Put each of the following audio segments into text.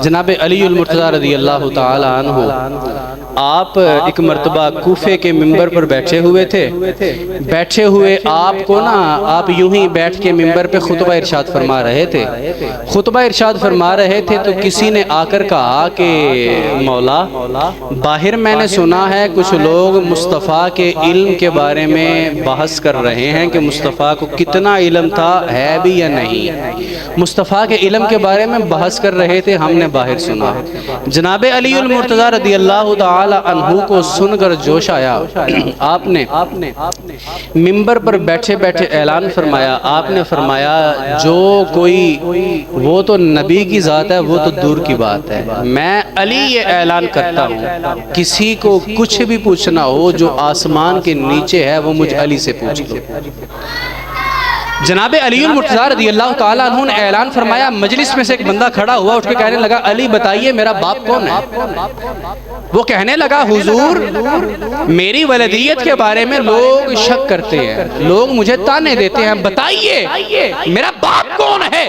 جناب علی المرتضیٰ رضی اللہ تعالی عنہ آپ ایک مرتبہ کوفے کے ممبر پر بیٹھے ہوئے تھے. بیٹھے ہوئے آپ کو آپ یوں ہی بیٹھ کے ممبر پہ خطبہ ارشاد فرما رہے تھے. خطبہ ارشاد فرما رہے تھے تو کسی نے آ کر کہا کہ مولا باہر میں نے سنا ہے کچھ لوگ مصطفیٰ کے علم کے بارے میں بحث کر رہے ہیں کہ مصطفیٰ کو کتنا علم تھا, ہے بھی یا نہیں. مصطفیٰ کے علم کے بارے میں بحث کر رہے تھے, ہم نے باہر سنا. جناب علی المرتضیٰ رضی اللہ تعالی عنہ کو سن کر جوش آیا. آپ نے ممبر پر بیٹھے بیٹھے اعلان فرمایا. آپ نے فرمایا جو کوئی وہ تو نبی کی ذات ہے, وہ تو دور کی بات ہے. میں علی یہ اعلان کرتا ہوں کسی کو کچھ بھی پوچھنا ہو جو آسمان کے نیچے ہے وہ مجھ علی سے پوچھ لو. جناب علی المرتضیٰ رضی اللہ تعالیٰ عنہ نے اعلان فرمایا. مجلس میں سے ایک بندہ کھڑا ہوا, اٹھ کے کہنے لگا علی بتائیے میرا باپ کون ہے. وہ کہنے لگا حضور میری ولدیت کے بارے میں لوگ شک کرتے ہیں, لوگ مجھے تانے دیتے ہیں, بتائیے میرا باپ کون ہے.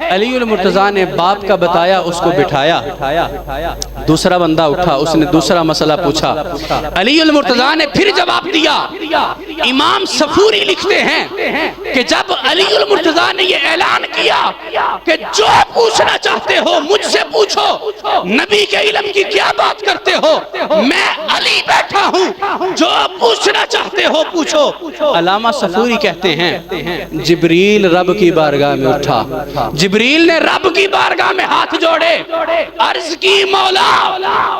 علی المرتضیٰ نے باپ کا بتایا, اس کو بٹھایا. دوسرا بندہ اٹھا, اس نے دوسرا مسئلہ پوچھا. علی المرتضیٰ نے پھر جواب دیا. امام صفوری لکھتے ہیں کہ جب علی المرتضیٰ نے یہ اعلان کیا کہ جو پوچھنا چاہتے ہو مجھ سے پوچھو, نبی کے علم کی کیا بات کرتے ہو, میں علی بیٹھا ہوں, جو پوچھنا چاہتے ہو پوچھو. علامہ صفوری کہتے ہیں جبریل رب کی بارگاہ میں اٹھا. جبریل نے رب کی بارگاہ میں ہاتھ جوڑے, عرض کی مولا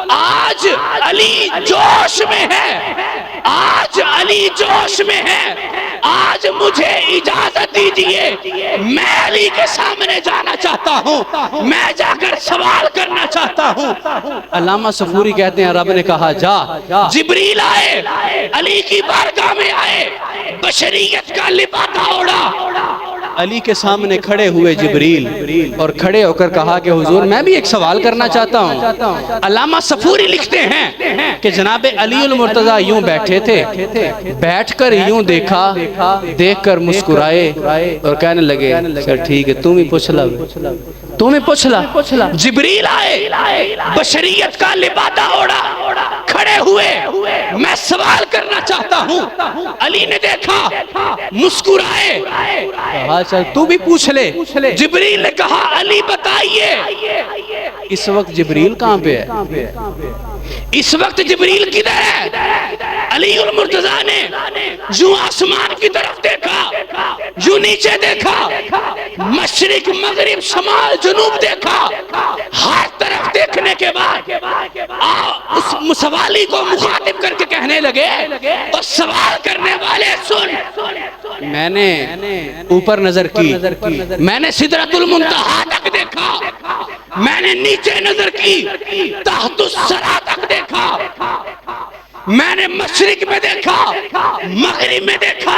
آج علی جوش میں ہے, آج علی جوش میں ہے, آج مجھے اجازت دیجئے میں علی کے سامنے جانا چاہتا ہوں, میں جا کر سوال کرنا چاہتا ہوں. علامہ صفوری کہتے ہیں رب نے کہا جا. جبریل آئے, علی کی بارگاہ میں آئے, بشریت کا لبادہ اوڑا. علی کے سامنے کھڑے ہوئے جبریل, اور کھڑے ہو کر کہا کہ حضور میں بھی ایک سوال کرنا چاہتا ہوں. علامہ صفوری لکھتے ہیں کہ جناب علی المرتضیٰ یوں بیٹھے تھے, بیٹھ کر یوں دیکھا, دیکھ کر مسکرائے اور کہنے لگے سر ٹھیک ہے تم ہی پوچھ لا, تم ہی پوچھ لا. جبریل آئے, بشریت کا لبادہ اوڑا, کھڑے ہوئے, میں سوال کرنا چاہتا ہوں. علی نے دیکھا, مسکرائے, کہا چل تو بھی پوچھ لے. جبریل نے کہا علی بتائیے. اس وقت جبریل کہاں پہ ہے؟ اس وقت جبریل کدھر ہے؟ علی المرتضیٰ نے جو آسمان کی طرف دیکھا, جو نیچے دیکھا, مشرق مغرب شمال جنوب دیکھا, ہر طرف دیکھنے کے بعد اس سوالی کو مخاطب کر کے کہنے لگے اور سوال کرنے والے سن. میں نے اوپر نظر کی, میں نے سدرۃ المنتہا تک دیکھا, میں نے نیچے نظر کی, تحت الثری تک دیکھا, میں نے مشرق میں دیکھا, مغرب میں دیکھا,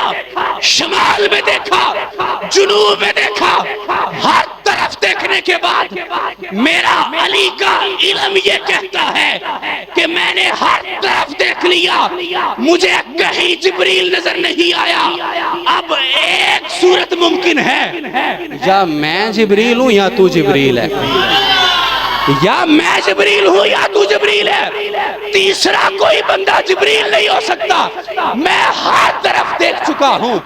شمال میں دیکھا, جنوب میں دیکھا. ہر طرف دیکھنے کے بعد میرا علی کا علم یہ کہتا ہے کہ میں نے ہر طرف دیکھ لیا, مجھے کہیں جبریل نظر نہیں آیا. اب ایک صورت ممکن ہے, یا میں جبریل ہوں یا تو جبریل ہے, یا میں جبریل ہوں یا تو جبریل ہے. تیسرا کوئی بندہ جبریل نہیں ہو سکتا. میں ہر طرف دیکھ چکا ہوں.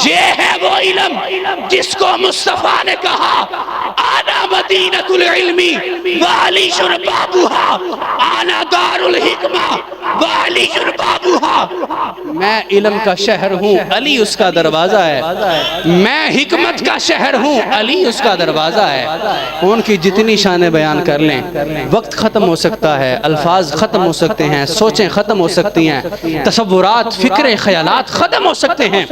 یہ ہے وہ علم جس کو مصطفیٰ نے کہا آنا مدینۃ العلم وعلی بابھا, آنا دار الحکمہ وعلی بابھا. میں علم کا شہر ہوں, علی اس کا دروازہ ہے. میں حکمت کا شہر ہوں, علی اس کا دروازہ ہے. ان کی جتنی شانیں بیان کر لیں وقت ختم ہو سکتا ہے, الفاظ ختم ہو سکتے ہیں, سوچیں ختم ہو سکتی ہیں, تصورات فکریں خیالات ختم ہو سکتے ہیں,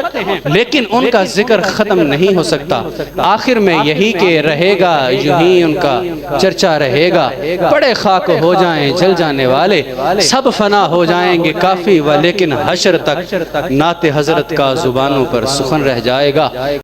لیکن ان کا ذکر ختم نہیں ہو سکتا. آخر میں یہی کہ رہے گا یوں ہی ان کا چرچا رہے گا. بڑے خاک ہو جائیں جل جانے والے, سب فنا ہو جائیں گے کافی, لیکن حشر تک نعت حضرت کا زبانوں پر سخن رہ جائے گا.